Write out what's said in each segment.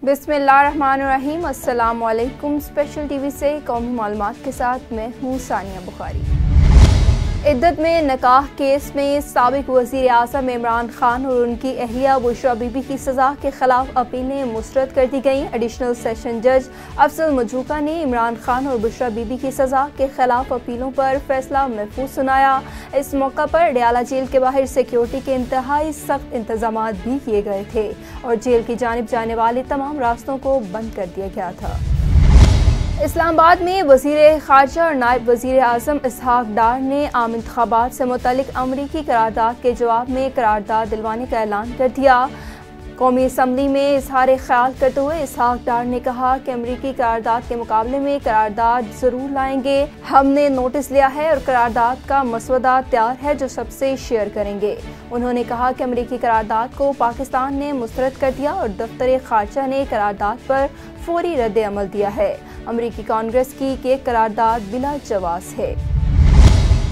बिस्मिल्लाहिर्रहमानिर्रहीम। अस्सलाम वालेकुम। स्पेशल टीवी से कौमी मालूमात के साथ मैं हूँ सानिया बुखारी। इद्दत में निकाह केस में साबिक वज़ीर आज़म इमरान खान और उनकी अहलिया बुशरा बीबी की सज़ा के खिलाफ अपीलें मुस्तरद कर दी गईं। एडिशनल सेशन जज अफजल मजूका ने इमरान खान और बुशरा बीबी की सज़ा के खिलाफ अपीलों पर फैसला महफूज सुनाया। इस मौका पर डयाला जेल के बाहर सिक्योरिटी के इंतहाई सख्त इंतजाम भी किए गए थे और जेल की जानिब जाने वाले तमाम रास्तों को बंद कर दिया गया था। इस्लामाबाद में वज़ीर ख़ारजा और नायब वज़ीर आज़म इसहाक डार ने आम इंतख़ाबात से मुतल्लिक़ अमरीकी करारदाद के जवाब में करारदाद दिलवाने का ऐलान कर दिया। कौमी असम्बली में इजहार ख्याल करते हुए इसहाक डार ने कहा कि अमरीकी करारदाद के मुकाबले में करारदाद ज़रूर लाएंगे। हमने नोटिस लिया है और करारदाद का मसवदा तैयार है जो सबसे शेयर करेंगे। उन्होंने कहा कि अमरीकी करारदाद को पाकिस्तान ने मुस्तरद कर दिया और दफ्तर ख़ारजा ने करारदाद पर फौरी रद्द अमल दिया है। अमरीकी कांग्रेस की करारदाद बिला जवाज़ है।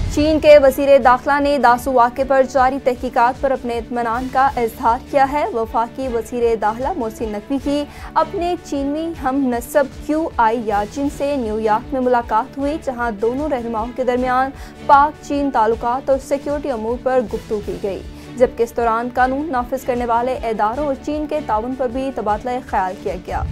चीन के वज़ीर दाखिला ने दासू वाक़े पर जारी तहकीकात पर अपने इत्मीनान का इजहार किया है। वफाकी वज़ीर दाखिला मोहसिन नकवी की अपने चीनी हम नस्ब QI याजिन से न्यूयॉर्क में मुलाकात हुई, जहां दोनों रहनुमाओं के दरमियान पाक चीन ताल्लुकात और सिक्योरिटी अमूर पर गुफ्तगू की गई, जबकि इस दौरान कानून नाफिज करने वाले इदारों और चीन के ताउन पर भी तबादला ख्याल किया गया।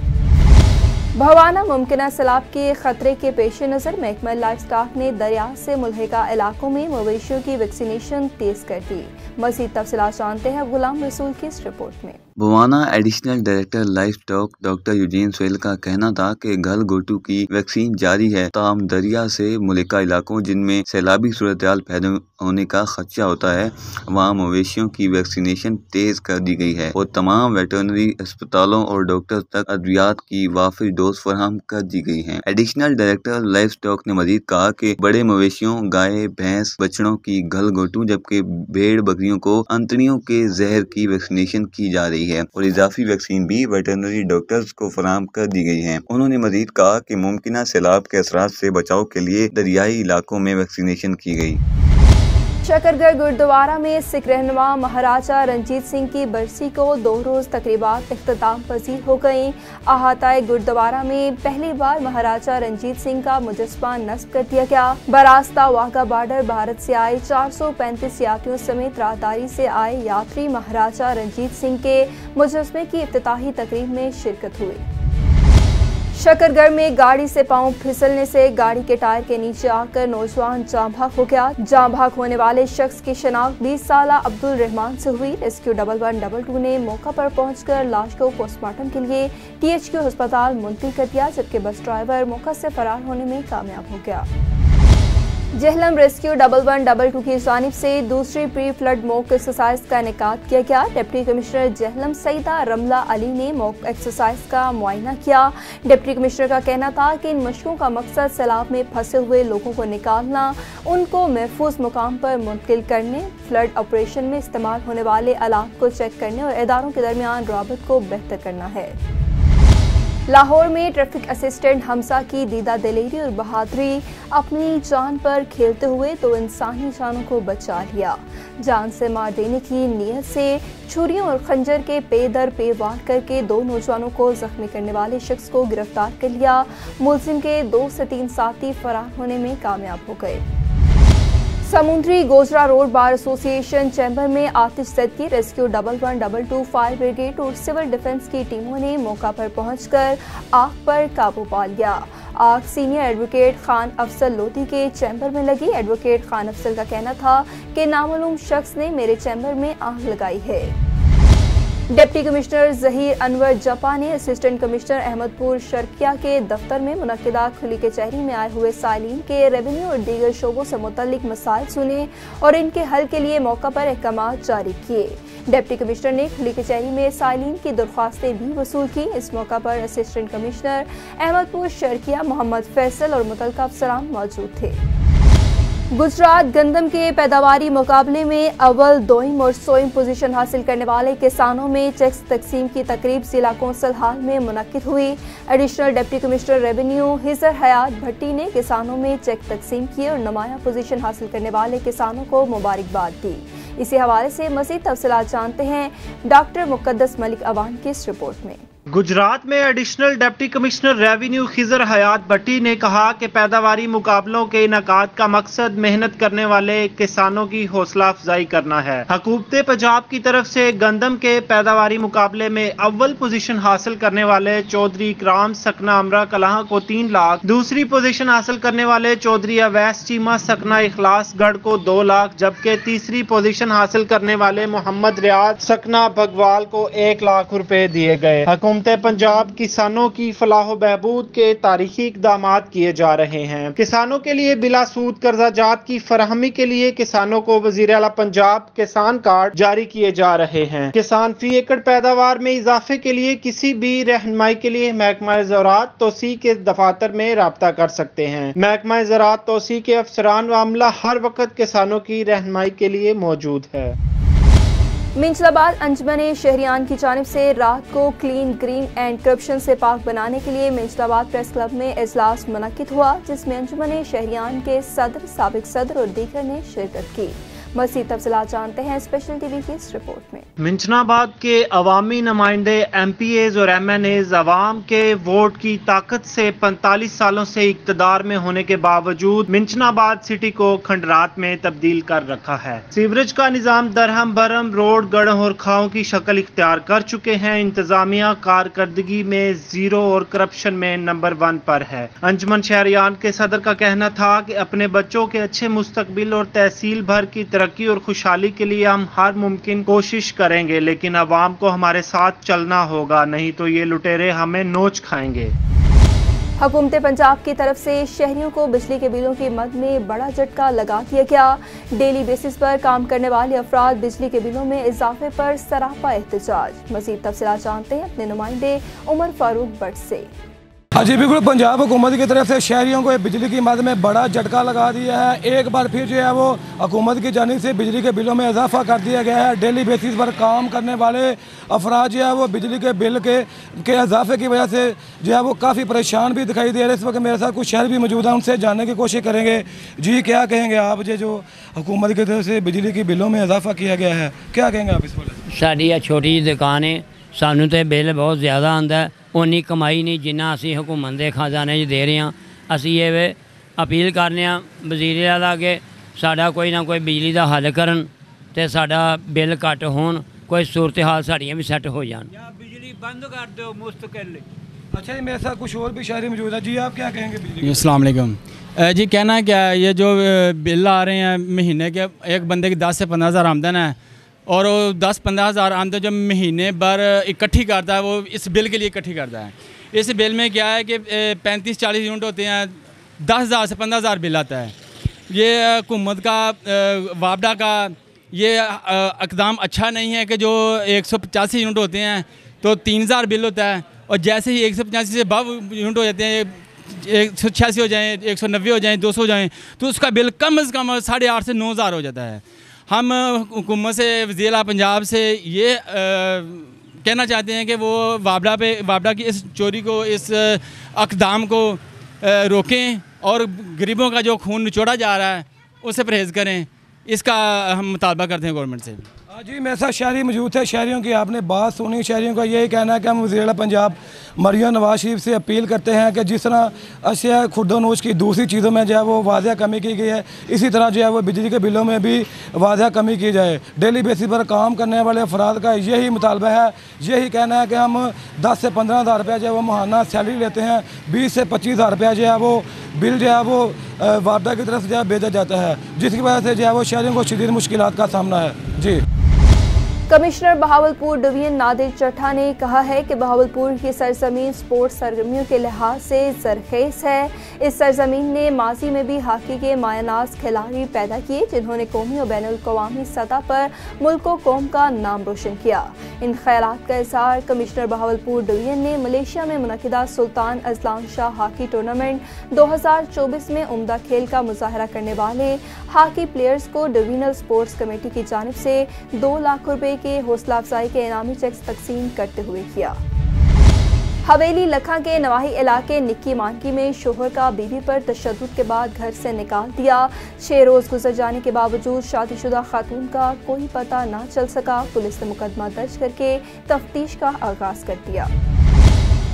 भवाना मुमकिना सैलाब के खतरे के पेश नज़र महकमा लाइफ स्टॉक ने दरिया से मुल्हिका इलाकों में मवेशियों की वैक्सीनेशन तेज कर दी। मज़ीद तफसीलात जानते हैं गुलाम रसूल की इस रिपोर्ट में। Bawana additional director life stock doctor Eugene Sohail का कहना था कि गलघोटू की वैक्सीन जारी है, ताहम दरिया से मुल्हिका इलाकों जिनमें सैलाबी सूरत-ए-हाल पैदा होने का खदशा होता है, वहाँ मवेशियों की वैक्सीनेशन तेज कर दी गई है और तमाम वेटरनरी अस्पतालों और डॉक्टर तक अद्वियात की वाफिर डोज फराहम कर दी गई है। एडिशनल डायरेक्टर लाइफ स्टॉक ने मजीद कहा कि बड़े मवेशियों गाय भैंस बछड़ों की गलघोटू जबकि भेड़ बकरियों को अंतड़ियों के जहर की वैक्सीनेशन की जा रही है और इजाफी वैक्सीन भी वेटरनरी डॉक्टर्स को फराहम कर दी गई है। उन्होंने मजीद कहा कि मुमकिना सैलाब के असरात से बचाव के लिए दरियाई इलाकों में वैक्सीनेशन की गई। शकरगढ़ गुरुद्वारा में सिख रहनुमा महाराजा रंजीत सिंह की बरसी को 2 रोज़ तकरीबात इख्तिताम पजीर हो गई। अहाताए गुरुद्वारा में पहली बार महाराजा रंजीत सिंह का मुजस्मा नस्ब कर दिया गया। बरास्ता वाघा बॉर्डर भारत से आए 435 यात्रियों समेत राहदारी से आए यात्री महाराजा रंजीत सिंह के मुजस्मे की इफ्तिताही तकरीब में शिरकत हुई। शकरगढ़ में गाड़ी से पांव फिसलने से गाड़ी के टायर के नीचे आकर नौजवान जाँ भाग हो गया। जाँ भाग होने वाले शख्स की शनाख्त 20 साला अब्दुल रहमान से हुई। रेस्क्यू 1112 ने मौका पर पहुंचकर लाश को पोस्टमार्टम के लिए THQ अस्पताल मुंतकिल कर दिया, जबकि बस ड्राइवर मौका से फरार होने में कामयाब हो गया। जेहलम रेस्क्यू 1112 की जानिब से दूसरी प्री फ्लड मॉक एक्सरसाइज का इनेकाद किया गया। डिप्टी कमिश्नर जेहलम सईदा रमला अली ने मॉक एक्सरसाइज का मुआयना किया। डिप्टी कमिश्नर का कहना था कि इन मशकों का मकसद सैलाब में फंसे हुए लोगों को निकालना, उनको महफूज मुकाम पर मुंतकिल करने, फ्लड ऑपरेशन में इस्तेमाल होने वाले आलात को चेक करने और इदारों के दरमियान राबत को बेहतर करना है। लाहौर में ट्रैफिक असिस्टेंट हमजा की दीदा दिलेरी और बहादुरी अपनी जान पर खेलते हुए 2 इंसानी जानों को बचा लिया। जान से मार देने की नीयत से छुरियों और खंजर के पे दर पे वार करके 2 नौजवानों को जख्मी करने वाले शख्स को गिरफ्तार कर लिया। मुलजिम के 2 से 3 साथी फरार होने में कामयाब हो गए। समुद्री Gojra road bar association chamber में आतिश ज़दगी रेस्क्यू 1112 फायर ब्रिगेड और सिविल डिफेंस की टीमों ने मौका पर पहुंचकर आग पर काबू पा लिया। आग सीनियर एडवोकेट खान अफसल लोधी के चैम्बर में लगी। एडवोकेट खान अफसल का कहना था कि नामालूम शख्स ने मेरे चैम्बर में आग लगाई है। डिप्टी कमिश्नर जहीर अनवर जपा ने असिस्टेंट कमिश्नर अहमदपुर शर्किया के दफ्तर में मुनक्किदा खुली कचहरी में आए हुए साइलिन के रेवेन्यू और दीगर शोबों से मुतल्लिक मसाइल सुने और इनके हल के लिए मौका पर अहकाम जारी किए। डिप्टी कमिश्नर ने खुली कचहरी में साइलिन की दरख्वास्तें भी वसूल की। इस मौका पर असिस्टेंट कमिश्नर अहमदपुर शर्किया मोहम्मद फैसल और मुतल्लिका अफसरान मौजूद थे। गुजरात गंदम के पैदावारी मुकाबले में अव्वल, दोयम और सोयम पोजीशन हासिल करने वाले किसानों में चेक्स तकसीम की तकरीब जिला कौंसल हाल में मुनक्किद हुई। एडिशनल डिप्टी कमिश्नर रेवेन्यू हिजर हयात भट्टी ने किसानों में चेक तकसीम किए और नुमाया पोजीशन हासिल करने वाले किसानों को मुबारकबाद दी। इसी हवाले से मज़ीद तफसीलात जानते हैं डॉक्टर मुक़द्दस मलिक अवान की इस रिपोर्ट में। गुजरात में additional deputy commissioner revenue Khizar Hayat Bhatti ने कहा कि पैदावारी मुकाबलों के इनेकाद का मकसद मेहनत करने वाले किसानों की हौसला अफजाई करना है। हुकूमत पंजाब की तरफ से गंदम के पैदावारी मुकाबले में अव्वल पोजीशन हासिल करने वाले चौधरी इकराम सकना अमरा कलाह को 3 लाख, दूसरी पोजीशन हासिल करने वाले चौधरी अवैस चीमा सकना इखलासगढ़ को 2 लाख, जबकि तीसरी पोजीशन हासिल करने वाले मोहम्मद रियाज सकना भगवाल को 1 लाख रुपए दिए गए। हुकूमत पंजाब किसानों की फलाह बहबूद के तारीखी इकदाम किए जा रहे हैं। किसानों के लिए बिला सूद कर्जाजात की फराहमी के लिए किसानों को वजीर आला पंजाब किसान कार्ड जारी किए जा रहे हैं। किसान फी एकड़ पैदावार में इजाफे के लिए किसी भी रहनुमाई के लिए महकमा ज़राअत तौसी के दफातर में राब्ता कर सकते हैं। महकमा ज़राअत तौसी के अफसरान व अमला हर वक्त किसानों की रहनुमाई के लिए मौजूद है। मिंचलाबाद अंजुमन शहरियान की जानिब से रात को क्लीन, ग्रीन एंड करप्शन से पाक बनाने के लिए मिंचलाबाद प्रेस क्लब में इजलास मुनक्किद हुआ, जिसमें अंजुमन शहरियान के सदर, साबिक सदर और दीगर ने शिरकत की। मज़ीद तफसीलात जानते हैं स्पेशल टीवी की इस रिपोर्ट में। मिंचनाबाद के अवामी नुमाइंदे MPAs और MNAs अवाम के वोट की ताकत से 45 सालों से इक्तदार में होने के बावजूद मिंचनाबाद सिटी को खंडरात में तब्दील कर रखा है। सीवरेज का निज़ाम दरहम भरम, रोड गढ़ और खाओं की शक्ल इख्तियार कर चुके हैं। इंतजामिया कारकर्दगी में 0 और करप्शन में नंबर 1 पर है। अंजुमन शहरियान के सदर का कहना था कि अपने बच्चों के अच्छे मुस्तकबिल और तहसील भर की तरक्की और खुशहाली के लिए हम हर मुमकिन कोशिश करेंगे, लेकिन अवाम को हमारे साथ चलना होगा, नहीं तो ये लुटेरे हमें नोच खाएंगे। हुकूमत पंजाब की तरफ से शहरियों को बिजली के बिलों की मद में बड़ा झटका लगा दिया गया। डेली बेसिस पर काम करने वाले अफराद बिजली के बिलों में इजाफे पर सरापा एहतजाज। मज़ीद तफसीलात जानते हैं अपने नुमाइंदे उमर फारूक भट्ट से। हाँ जी बिल्कुल, पंजाब हुकूमत की तरफ से शहरियों को बिजली की मद में बड़ा झटका लगा दिया है। एक बार फिर जो है वो हुकूमत की जानिब से बिजली के बिलों में इजाफा कर दिया गया है। डेली बेसिस पर काम करने वाले अफराद जो है वो बिजली के बिल के इजाफे की वजह से जो है वो काफ़ी परेशान भी दिखाई दे रहे हैं। इस वक्त मेरे साथ कुछ शहर भी मौजूद हैं, उनसे जानने की कोशिश करेंगे। जी क्या कहेंगे आप जो हुकूमत की तरफ से बिजली के बिलों में इजाफा किया गया है, क्या कहेंगे आप इस पर? साड़ी छोटी दुकान है, सानू तो बिल बहुत ज़्यादा आंदा है, उन्नी कमाई नहीं जिन्ना असी हुकूमत के खजाने दे रहे हैं। असी ये अपील करने वजीर आला के साडा कोई ना कोई बिजली का हल करन ते साडा बिल घट होन, कोई सूरत हाल साड़ियाँ भी सैट हो जान। बिजली बंद कर दो मुस्तकिल। अच्छा जी, मेरे साथ कुछ और भी शहरी मौजूद है। जी आप क्या कहेंगे बिजली? अस्सलाम वालेकुम जी, कहना क्या है, ये जो बिल आ रहे हैं महीने के, एक बंदे की 10 से 15 हज़ार आमदन है और वो 10-15 हज़ार आमदन जब महीने भर इकट्ठी करता है, वो इस बिल के लिए इकट्ठी करता है। इस बिल में क्या है कि 35-40 यूनिट होते हैं, 10,000 से 15,000 बिल आता है। ये हुकूमत का वापडा का ये इक़दाम अच्छा नहीं है कि जो 185 यूनिट होते हैं तो 3,000 बिल होता है, और जैसे ही 185 से अब यूनिट हो जाते हैं, 186 हो जाएँ, 190 हो जाएँ, 200 हो जाएँ, तो उसका बिल कम से कम 8,500 से 9,000 हो जाता है। हम हुकूमत से, वज़ीर आला पंजाब से ये कहना चाहते हैं कि वो वापडा की इस चोरी को, इस इक़दाम को रोकें और गरीबों का जो खून निचोड़ा जा रहा है उससे परहेज़ करें। इसका हम मुतालबा करते हैं गवर्नमेंट से। जी मेरे साथ शहरी मौजूद थे, शहरियों की आपने बात सुनी। शहरियों का यही कहना है कि हम वज़ीर आला पंजाब मरियम नवाज शरीफ से अपील करते हैं कि जिस तरह अशिया खुर्दोनोश की दूसरी चीज़ों में जो है वो वाज़ह कमी की गई है, इसी तरह जो है वो बिजली के बिलों में भी वाज़ह कमी की जाए। डेली बेसिस पर काम करने वाले अफराद का यही मुतालबा है, यही कहना है कि हम 10 से 15 हज़ार रुपया जो है वो माहाना सैलरी लेते हैं, 20 से 25 हज़ार रुपया जो है वो बिल जो है वो वापडा की तरफ से जो है भेजा जाता है, जिसकी वजह से जो है वो शहरियों को शदीद मुश्किलात का सामना है। जी कमिश्नर बहावलपुर डिवीजन नादिर चट्ठा ने कहा है कि बहावलपुर की सरजमीन स्पोर्ट्स सरगर्मियों के लिहाज से जरखेज है। इस सरजमीन ने माजी में भी हॉकी के मायानाज खिलाड़ी पैदा किए, जिन्होंने कौमी और बैनुल अक़वामी सतह पर मुल्क व कौम का नाम रोशन किया। इन ख्यालात का इज़हार कमिश्नर बहावलपुर डिवीजन ने मलेशिया में मुनक़िदा सुल्तान अज़लान शाह हॉकी टूर्नामेंट 2024 में उम्दा खेल का मुजाहरा करने वाले हॉकी प्लेयर्स को डिवीजनल स्पोर्ट्स कमेटी की जानिब से 2 लाख रुपए के हौसला अफजाई के इनामी चेक्स तकसीम करते हुए किया। हवेली लखा के नवाही इलाके निक्की मानकी में शोहर का बीवी पर तशद्दुद के बाद घर से निकाल दिया। 6 रोज़ गुजर जाने के बावजूद शादीशुदा खातून का कोई पता ना चल सका। पुलिस ने मुकदमा दर्ज करके तफ्तीश का आगाज कर दिया।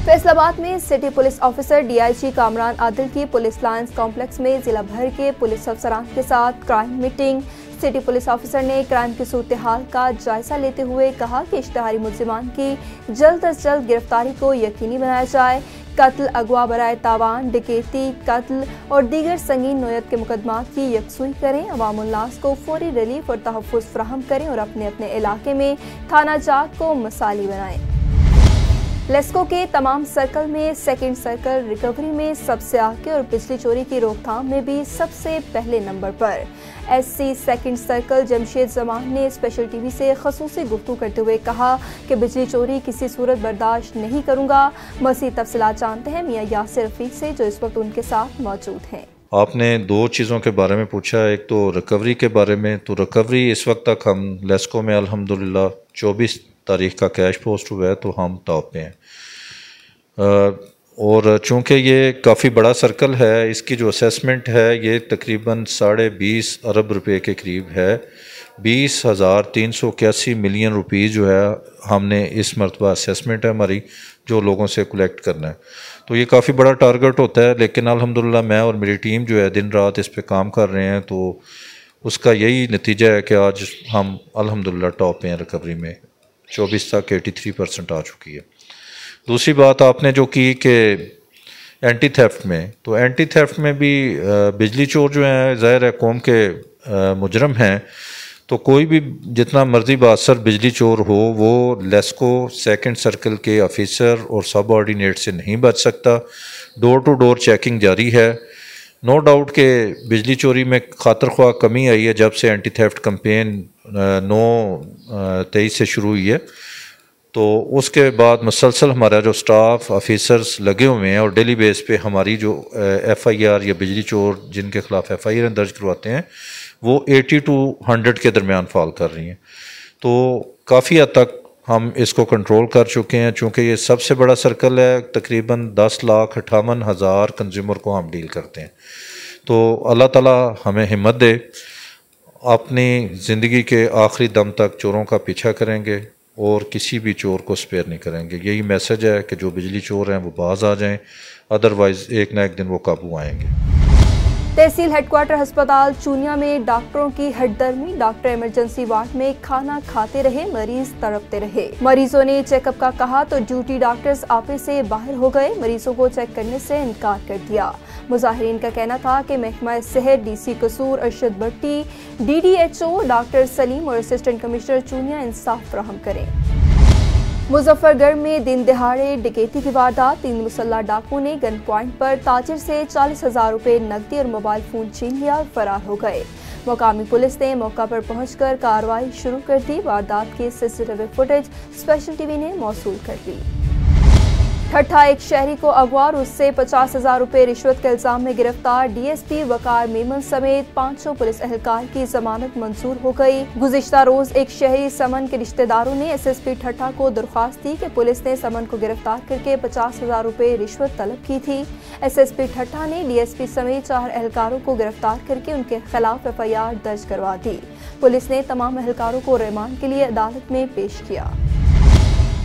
फैसलाबाद में city police officer DIG Kamran Adil की पुलिस लाइन्स कॉम्प्लेक्स में जिला भर के पुलिस अफसरान के साथ crime meeting. City police officer ने क्राइम की सूरत हाल का जायजा लेते हुए कहा कि इश्तिहारी मुल्जिमान की जल्द अज जल्द गिरफ्तारी को यकीनी बनाया जाए। कत्ल, अगवा बराए तावान, डकैती, कत्ल और दीगर संगीन नोयत के मुकदमात की यकसुई करें। अवामुन्नास को फौरी रिलीफ और तहफ़्फ़ुज़ फराहम करें और अपने अपने इलाके में थाना जाग को मिसाली बनाएं। लेस्को के तमाम सर्कल में सेकंड सर्कल रिकवरी में सबसे आगे और बिजली चोरी की रोकथाम में भी सबसे पहले नंबर पर। SC second circle Jamshed Zaman ने स्पेशल टीवी से खसूसी गुफ्तगू करते हुए कहा कि बिजली चोरी किसी सूरत बर्दाश्त नहीं करूँगा। मज़ीद तफसीलात जानते हैं मियां यासिर रफीक से, जो इस वक्त उनके साथ मौजूद हैं। आपने दो चीज़ों के बारे में पूछा, एक तो रिकवरी के बारे में। तो रिकवरी इस वक्त तक हम लेस्को में अल्हम्दुलिल्लाह 24 तारीख का कैश पोस्ट हुआ है, तो हम टॉप पे हैं। और चूँकि ये काफ़ी बड़ा सर्कल है, इसकी जो असेसमेंट है ये तकरीबन 20.5 अरब रुपए के करीब है। 20,381 मिलियन रुपीज़ जो है हमने इस मरतबा असेसमेंट है हमारी, जो लोगों से कलेक्ट करना है। तो ये काफ़ी बड़ा टारगेट होता है, लेकिन अल्हम्दुलिल्लाह मैं और मेरी टीम जो है दिन रात इस पे काम कर रहे हैं। तो उसका यही नतीजा है कि आज हम अल्हम्दुलिल्लाह टॉप पे हैं रिकवरी में। 24 तक 83% आ चुकी है। दूसरी बात आपने जो की कि एंटी थेफ्ट में, तो एंटी थेफ्ट में भी बिजली चोर जो हैं ज़ाहिर है कौम के मुजरम हैं। तो कोई भी जितना मर्जी बासर बिजली चोर हो वो लेस्को सेकंड सर्कल के ऑफिसर और सब ऑर्डिनेट से नहीं बच सकता। डोर टू डोर चेकिंग जारी है। नो डाउट के बिजली चोरी में खातर ख्वाह कमी आई है जब से एंटी थेफ्ट कैंपेन 9/23 से शुरू हुई है। तो उसके बाद मुसलसल हमारा जो स्टाफ ऑफिसर्स लगे हुए हैं और डेली बेस पे हमारी जो FIR या बिजली चोर जिनके खिलाफ FIR दर्ज करवाते हैं वो 80 to 100 के दरमियान फॉल कर रही हैं। तो काफ़ी हद तक हम इसको कंट्रोल कर चुके हैं। चूँकि ये सबसे बड़ा सर्कल है, तकरीबन 10,58,000 कंज्यूमर को हम डील करते हैं। तो अल्लाह ताला हमें हिम्मत दे, अपनी ज़िंदगी के आखिरी दम तक चोरों का पीछा करेंगे और किसी भी चोर को स्पेयर नहीं करेंगे। यही मैसेज है कि जो बिजली चोर हैं वो बाज आ जाएं, अदरवाइज़ एक ना एक दिन वो काबू आएंगे। तहसील हेडक्वार्टर अस्पताल चूनिया में डॉक्टरों की हटदर्मी। डॉक्टर इमरजेंसी वार्ड में खाना खाते रहे, मरीज तड़पते रहे। मरीजों ने चेकअप का कहा तो ड्यूटी डॉक्टर्स आपे से बाहर हो गए, मरीजों को चेक करने से इनकार कर दिया। मुजाहिरीन का कहना था कि महकमा सेहत DC कसूर अरशद भट्टी, DDHO डॉक्टर सलीम और असिस्टेंट कमिश्नर चूनिया इंसाफ फराहम करें। मुजफ्फरगढ़ में दिन दिहाड़े डकैती की वारदात। 3 मुसल्ला डाकुओं ने गन पॉइंट पर ताजिर से 40,000 रुपए नकदी और मोबाइल फ़ोन छीन लिया और फरार हो गए। मुकामी पुलिस ने मौका पर पहुंचकर कार्रवाई शुरू कर दी। वारदात की CCTV फुटेज स्पेशल टीवी ने मौसूल कर दी। ठट्ठा एक शहरी को अगवा और उससे 50,000 रुपए रिश्वत के इल्जाम में गिरफ्तार। DSP वकार मेमन समेत 500 पुलिस एहलकार की जमानत मंजूर हो गई। गुज़िश्ता रोज एक शहरी समन के रिश्तेदारों ने SSP ठट्ठा को दरख्वास्त दी कि पुलिस ने समन को गिरफ्तार करके 50,000 रुपए रिश्वत तलब की थी। SSP ठट्ठा ने DSP समेत 4 एहलकारों को गिरफ्तार करके उनके खिलाफ FIR दर्ज करवा दी। पुलिस ने तमाम एहलकारों को रिमांड के लिए अदालत में पेश किया।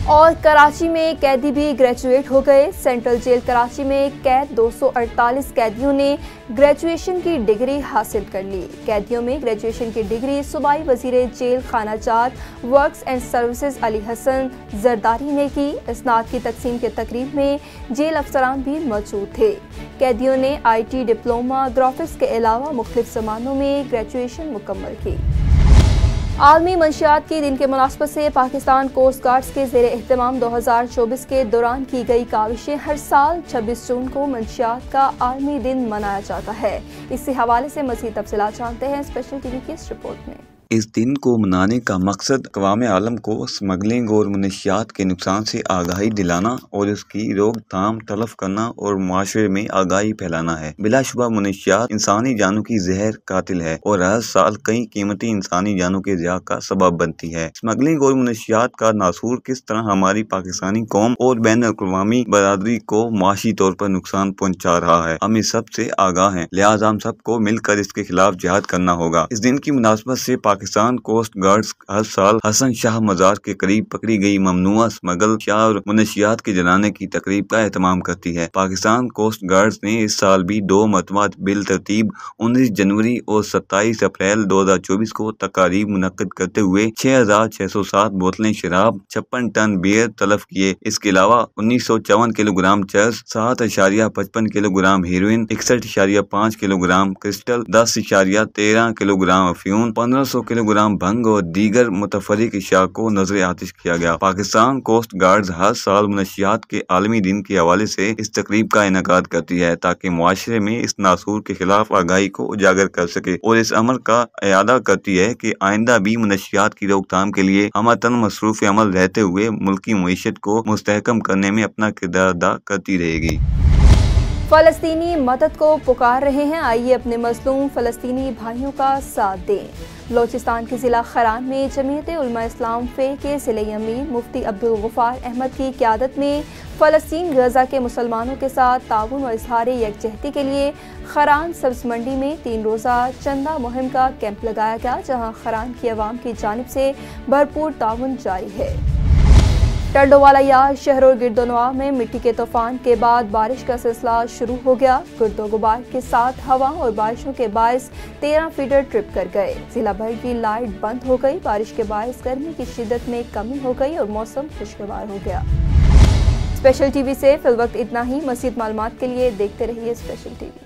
और कराची में कैदी भी ग्रेजुएट हो गए। सेंट्रल जेल कराची में कैद 248 कैदियों ने ग्रेजुएशन की डिग्री हासिल कर ली। कैदियों में ग्रेजुएशन की डिग्री सूबाई वजीर जेल खानाजात works and services Ali Hasan Zardari ने की। इसनाद की तकसीम के तकरीब में जेल अफसरान भी मौजूद थे। कैदियों ने IT डिप्लोमा ग्राफिक्स के अलावा मुख्तलिफ ज़मानों में ग्रेजुएशन मुकम्मल की। आलमी मंशियात के दिन के मुनासबत से पाकिस्तान कोस्ट गार्ड्स के ज़ेरे एहतमाम 2024 के दौरान की गई काविशें। हर साल 26 जून को मंशियात का आलमी दिन मनाया जाता है। इसी हवाले से मज़ीद तफसीलात जानते हैं स्पेशल टीवी की इस रिपोर्ट में। इस दिन को मनाने का मकसद अक़वाम आलम को स्मगलिंग और मनशियात के नुकसान से आगाही दिलाना और उसकी रोकथाम तलब करना और माशरे में आगाही फैलाना है। बिलाशुबा मनशियात इंसानी जानों की जहर कातिल है और हर साल कई कीमती इंसानी जानों के ज़िया का सबब बनती है। स्मगलिंग और मनशियात का नासूर किस तरह हमारी पाकिस्तानी कौम और बैन अक़वामी बरादरी को माशी तौर पर नुकसान पहुँचा रहा है, हम इस सब से आगाह हैं। लिहाजा हम सबको मिलकर इसके खिलाफ जिहाद करना होगा। इस दिन की मुनासबत से पाकिस्तान कोस्ट गार्ड्स हर साल हसन शाह मजार के करीब पकड़ी गई ममनुआ स्मगल शाह और मुनशियात के जलाने की तकरीब का एहतमाम करती है। पाकिस्तान कोस्ट गार्ड्स ने इस साल भी 2 मरतबा बिल तरतीब 19 जनवरी और 27 अप्रैल 2024 को तकारीब मुनक्किद करते हुए 6,607 बोतलें शराब, 56 टन बियर तलब किए। इसके अलावा 1954 किलोग्राम चर्स, 7.55 kilogram heroin, 61.5 kilogram crystal, 10.13 kilogram अफ्यून, 1500 किलोग्राम भंग और दीगर मुतफरिक अशिया को नजर आतिश किया गया। पाकिस्तान कोस्ट गार्ड्स हर साल मुनशियात के आलमी दिन के हवाले से इस तकरीब का इनेकाद करती है ताकि मुआशरे में इस नासूर के खिलाफ आगाही को उजागर कर सके और इस अमल का इयादा करती है कि आइंदा भी मुनशियात की रोकथाम के लिए हमतन मसरूफ अमल रहते हुए मुल्की मईशत को मुस्तहकम करने में अपना किरदार अदा करती रहेगी। फ़लस्तीनी मदद को पुकार रहे हैं, आइए अपने मज़लूम फ़लस्तीनी भाइयों का साथ दें। बलोचिस्तान के ज़िला खरान में जमीयत उलमा इस्लाम फ़े के ज़िले अमीर मुफ्ती अब्दुल गफ़ार अहमद की क़यादत में फ़लस्तीन गज़ा के मुसलमानों के साथ ताउन और इज़हार यकजहती के लिए खरान सब्ज़ मंडी में 3 रोज़ा चंदा मुहिम का कैंप लगाया गया, जहाँ खरान की आवाम की जानिब से भरपूर ताउन जारी है। टंडोवाला यार शहर और गिरदोनवा में मिट्टी के तूफान के बाद बारिश का सिलसिला शुरू हो गया। गर्दो गुबार के साथ हवा और बारिशों के बायस 13 फीडर ट्रिप कर गए। जिला भर की लाइट बंद हो गई। बारिश के बायस गर्मी की शिद्दत में कमी हो गई और मौसम खुशगवार हो गया। स्पेशल टीवी से फिल वक्त इतना ही। मज़ीद मालूमात के लिए देखते रहिए स्पेशल टीवी।